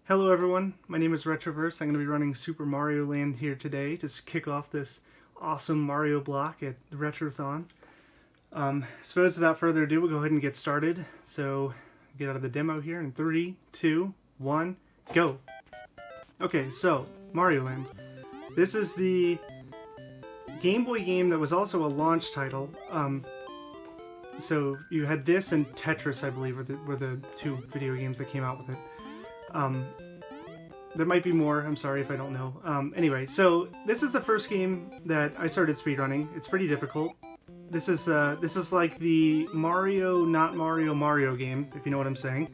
Hello everyone, my name is Retroverse. I'm going to be running Super Mario Land here today to kick off this awesome Mario block at the RETROTHON. Suppose without further ado, we'll go ahead and get started. So, get out of the demo here in 3, 2, 1, go! Okay, so, Mario Land. This is the Game Boy game that was also a launch title. So, you had this and Tetris, I believe, were the two video games that came out with it. There might be more, I'm sorry if I don't know. Anyway, so this is the first game that I started speedrunning. It's pretty difficult. This is like the Mario, not Mario, Mario game, if you know what I'm saying.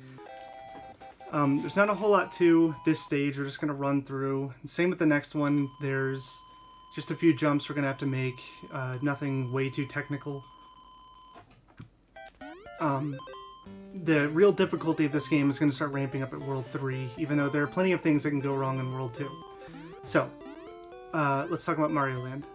There's not a whole lot to this stage, we're just going to run through. Same with the next one, there's just a few jumps we're going to have to make, nothing way too technical. The real difficulty of this game is going to start ramping up at World 3, even though there are plenty of things that can go wrong in World 2. So, let's talk about Mario Land.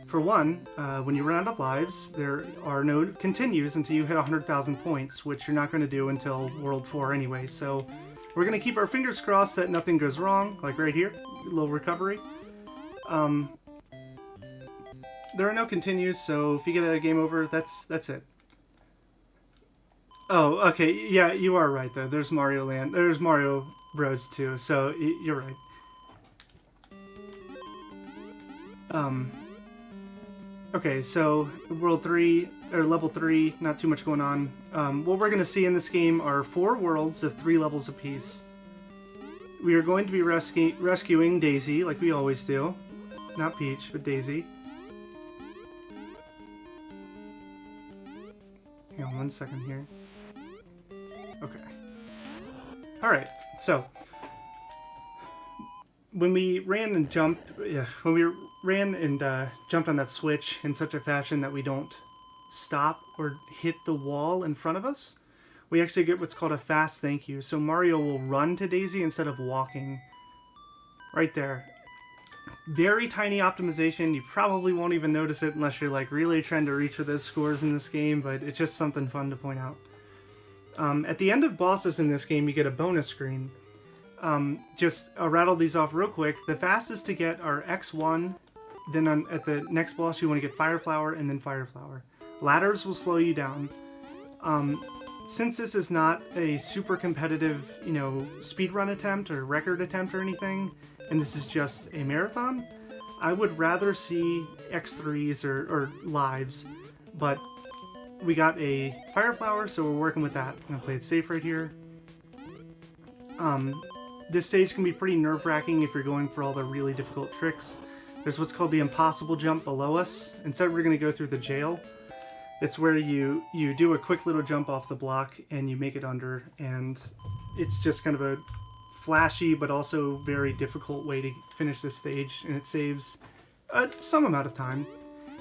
For one, when you run out of lives, there are no continues until you hit 100,000 points, which you're not going to do until World 4 anyway. So, we're going to keep our fingers crossed that nothing goes wrong, like right here, a little recovery. There are no continues, so if you get a game over, that's it. Oh, okay, yeah, you are right, though. There's Mario Land. There's Mario Bros. 2, so you're right. Okay, so World 3, or Level 3, not too much going on. What we're going to see in this game are 4 worlds of 3 levels apiece. We are going to be rescuing Daisy, like we always do. Not Peach, but Daisy. Hang on 1 second here. Okay. Alright, so when we ran and jumped on that switch in such a fashion that we don't stop or hit the wall in front of us, we actually get what's called a fast thank you. So Mario will run to Daisy instead of walking. Right there. Very tiny optimization. You probably won't even notice it unless you're like really trying to reach for those scores in this game, but it's just something fun to point out. At the end of bosses in this game, you get a bonus screen. I'll rattle these off real quick. The fastest to get are X1, then at the next boss you want to get Fire Flower, and then Fire Flower. Ladders will slow you down. Since this is not a super competitive, speedrun attempt or record attempt or anything, and this is just a marathon, I would rather see X3s or lives, but we got a Fire Flower, so we're working with that. I'm going to play it safe right here. This stage can be pretty nerve-wracking if you're going for all the really difficult tricks. There's what's called the impossible jump below us. Instead, we're going to go through the jail. It's where you do a quick little jump off the block and you make it under, and it's just kind of a flashy but also very difficult way to finish this stage, and it saves some amount of time.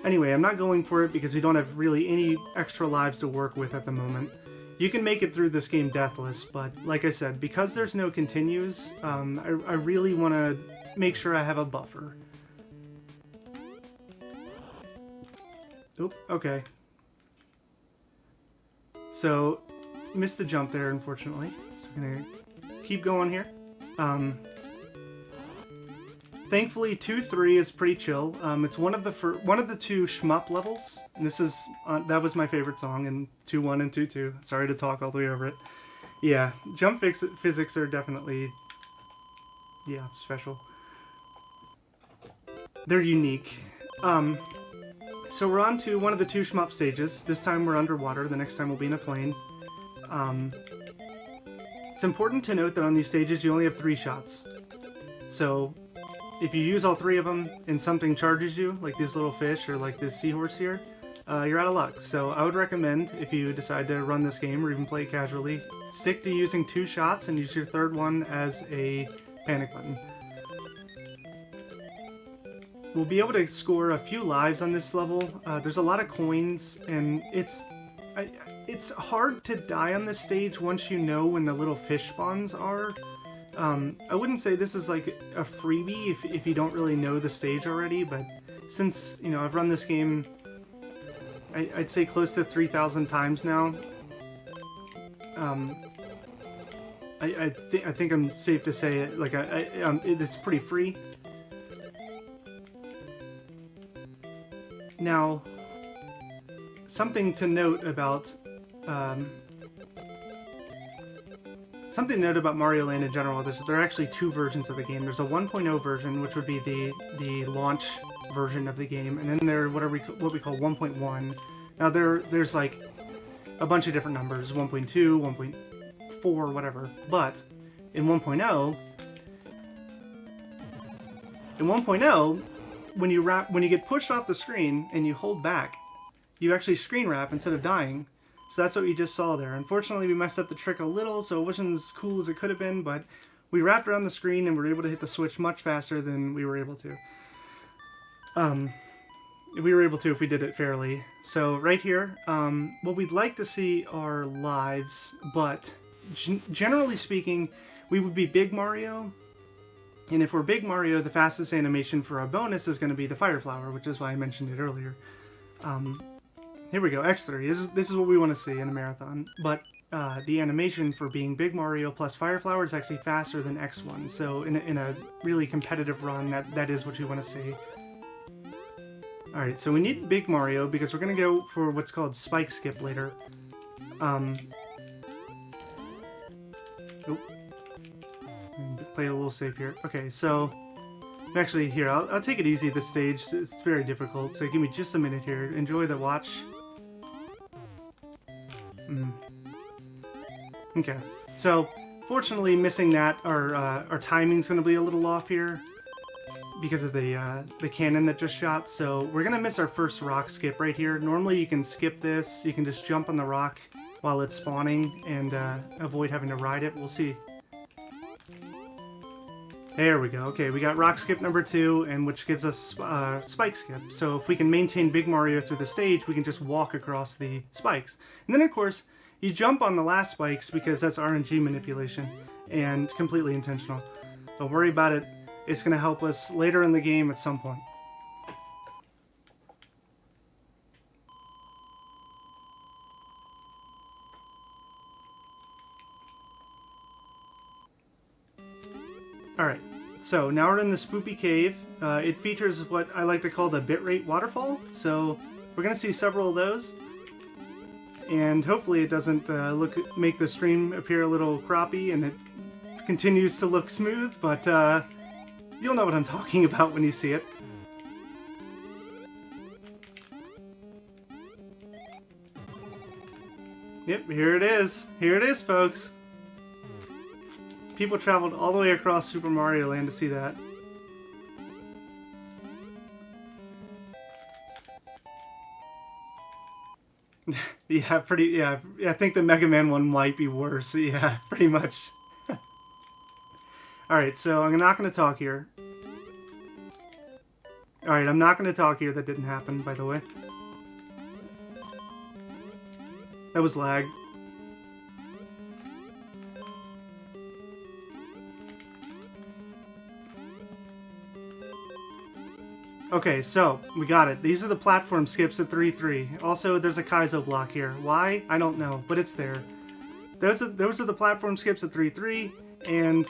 Anyway, I'm not going for it because we don't have really any extra lives to work with at the moment. You can make it through this game deathless, but like I said, because there's no continues, I really want to make sure I have a buffer. Oop, okay. So, missed the jump there, unfortunately. So I'm going to keep going here. Thankfully, 2-3 is pretty chill. It's one of the two shmup levels, and this is that was my favorite song in 2-1 and 2-2. Sorry to talk all the way over it. Yeah, jump physics are definitely special. They're unique. So we're on to one of the 2 shmup stages. This time we're underwater. The next time we'll be in a plane. It's important to note that on these stages you only have 3 shots. So if you use all 3 of them and something charges you, like these little fish or like this seahorse here, you're out of luck. So I would recommend, if you decide to run this game or even play it casually, stick to using 2 shots and use your 3rd one as a panic button. We'll be able to score a few lives on this level. There's a lot of coins, and it's hard to die on this stage once you know when the little fish spawns are. I wouldn't say this is like a freebie if you don't really know the stage already, but since, I've run this game, I'd say close to 3,000 times now, I think I'm safe to say it. Like it's pretty free. Now, something to note about Mario Land in general. There are actually two versions of the game. There's a 1.0 version, which would be the launch version of the game, and then there what we call 1.1. Now there's like a bunch of different numbers, 1.2, 1.4, whatever. But in 1.0, when you get pushed off the screen and you hold back, you actually screen wrap instead of dying. So that's what you just saw there. Unfortunately, we messed up the trick a little, so it wasn't as cool as it could have been, but we wrapped around the screen and were able to hit the switch much faster than we were able to. We were able to if we did it fairly. So right here, what we'd like to see are lives, but generally speaking, we would be Big Mario. And if we're Big Mario, the fastest animation for our bonus is going to be the Fire Flower, which is why I mentioned it earlier. Here we go, X3. This is what we want to see in a marathon. But the animation for being Big Mario plus Fire Flower is actually faster than X1. So in a really competitive run, that is what you want to see. Alright, so we need Big Mario because we're going to go for what's called Spike Skip later. Play it a little safe here. Okay, so actually here, I'll take it easy this stage. It's very difficult, so give me just a minute here. Enjoy the watch. Okay, so fortunately missing that, our timing's going to be a little off here because of the cannon that just shot, so we're going to miss our first rock skip right here. Normally you can skip this, you can just jump on the rock while it's spawning and avoid having to ride it. We'll see. There we go. Okay, we got rock skip number 2, and which gives us spike skip. So if we can maintain Big Mario through the stage, we can just walk across the spikes. And then, of course, you jump on the last spikes because that's RNG manipulation and completely intentional. Don't worry about it. It's going to help us later in the game at some point. Alright, so now we're in the Spoopy Cave. It features what I like to call the bitrate waterfall, so we're going to see several of those. And hopefully it doesn't make the stream appear a little croppy and it continues to look smooth, but you'll know what I'm talking about when you see it. Yep, here it is. Here it is, folks. People traveled all the way across Super Mario Land to see that. Yeah, yeah, I think the Mega Man one might be worse. Yeah, pretty much. Alright, so I'm not going to talk here. Alright, I'm not going to talk here. That didn't happen, by the way. That was lag. Okay, so, we got it. These are the platform skips at 3-3. Also, there's a Kaizo block here. Why? I don't know, but it's there. Those are the platform skips at 3-3, and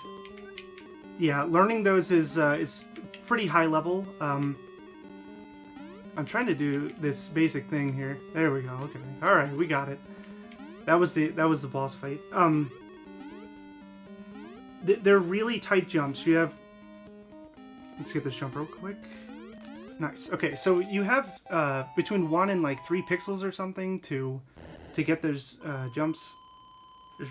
yeah, learning those is pretty high level. I'm trying to do this basic thing here. There we go, okay. Alright, we got it. That was the boss fight. They're really tight jumps. You have... Let's get this jump real quick. Nice. Okay, so you have between 1 and like 3 pixels or something to get those jumps. They're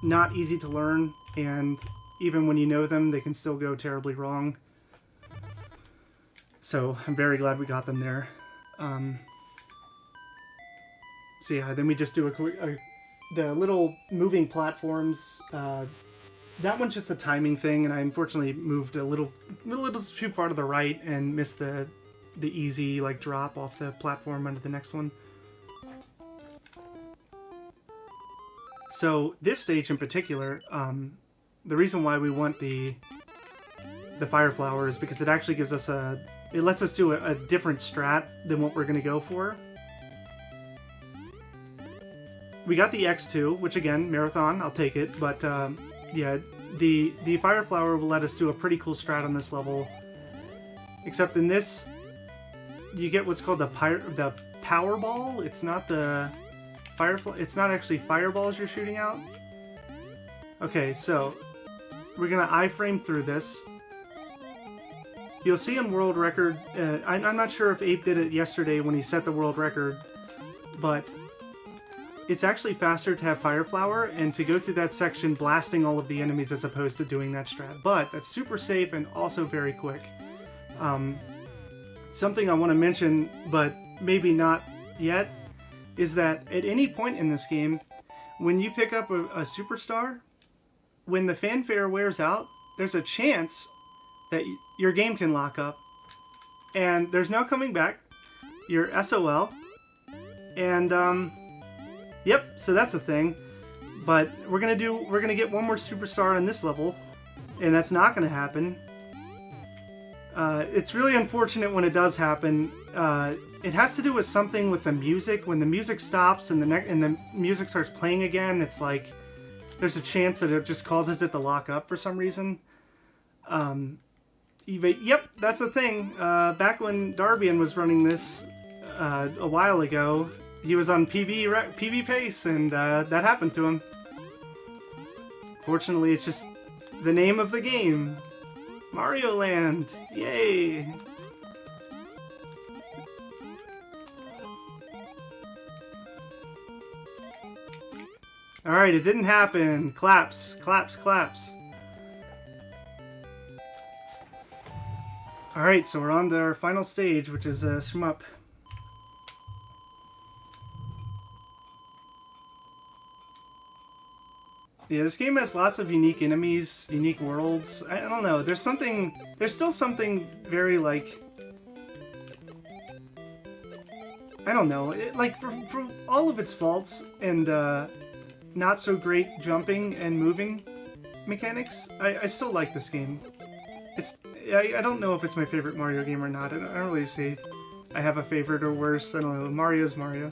not easy to learn, and even when you know them, they can still go terribly wrong. So I'm very glad we got them there. So yeah, then we just do the little moving platforms. That one's just a timing thing, and I unfortunately moved a little too far to the right and missed the easy like drop off the platform onto the next one. So this stage in particular, the reason why we want the Fire Flower is because it actually gives us it lets us do a different strat than what we're going to go for. We got the X2, which again, marathon, I'll take it, but yeah, the Fire Flower will let us do a pretty cool strat on this level. Except in this, you get what's called the Power Ball. It's not the it's not actually fireballs you're shooting out. Okay, so we're gonna iframe through this. You'll see on world record, I'm not sure if Ape did it yesterday when he set the world record, but it's actually faster to have Fire Flower and to go through that section blasting all of the enemies as opposed to doing that strat. But that's super safe and also very quick. Something I want to mention, but maybe not yet, is that at any point in this game, when you pick up a superstar, when the fanfare wears out, there's a chance that your game can lock up. And there's no coming back. You're SOL. And, yep, so that's a thing. But we're gonna get one more superstar on this level, and that's not gonna happen. It's really unfortunate when it does happen. It has to do with something with the music. When the music stops and the music starts playing again, it's like there's a chance that it just causes it to lock up for some reason. Yep, that's the thing. Back when Darbian was running this a while ago, he was on PB pace, and that happened to him. Fortunately, it's just the name of the game. Mario Land! Yay! Alright, it didn't happen. Claps, claps, claps. Alright, so we're on to our final stage, which is Shmup. Yeah, this game has lots of unique enemies, unique worlds. I don't know, there's still something very, like, I don't know, for all of its faults and not so great jumping and moving mechanics, I still like this game. I don't know if it's my favorite Mario game or not. I don't really say I have a favorite or worse. I don't know. Mario's Mario.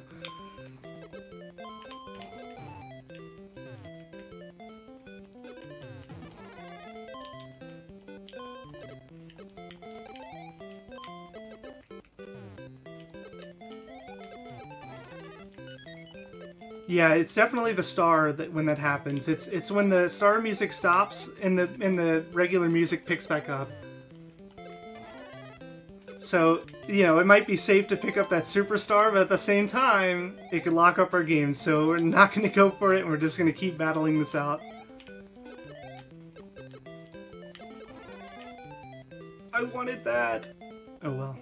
Yeah, it's definitely the star that when that happens. It's when the star music stops and the regular music picks back up. So, you know, it might be safe to pick up that superstar, but at the same time, it could lock up our game. So we're not going to go for it, and we're just going to keep battling this out. I wanted that. Oh well.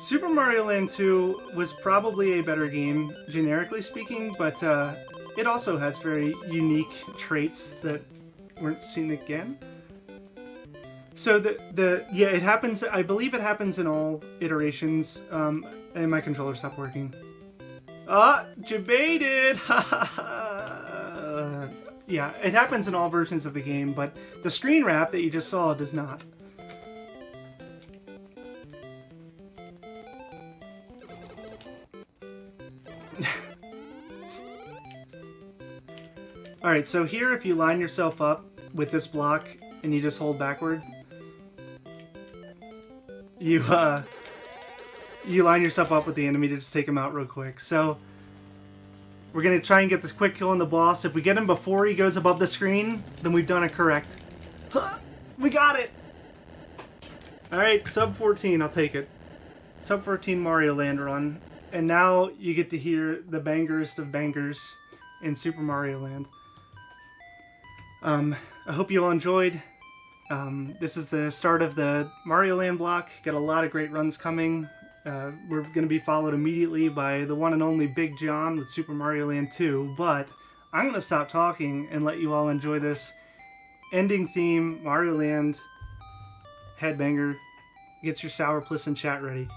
Super Mario Land 2 was probably a better game, generically speaking, but it also has very unique traits that weren't seen again. So yeah, it happens. I believe it happens in all iterations. And my controller stopped working. Debated. Yeah, it happens in all versions of the game, but the screen wrap that you just saw does not. Alright, so here if you line yourself up with this block and you just hold backward, you line yourself up with the enemy to just take him out real quick. So we're going to try and get this quick kill on the boss. If we get him before he goes above the screen, then we've done it correct. We got it! Alright, sub 14, I'll take it. Sub 14 Mario Land run. And now you get to hear the bangerest of bangers in Super Mario Land. I hope you all enjoyed. This is the start of the Mario Land block. Got a lot of great runs coming. We're going to be followed immediately by the one and only Big John with Super Mario Land 2, but I'm going to stop talking and let you all enjoy this ending theme, Mario Land, headbanger. Get your sour pliss and chat ready.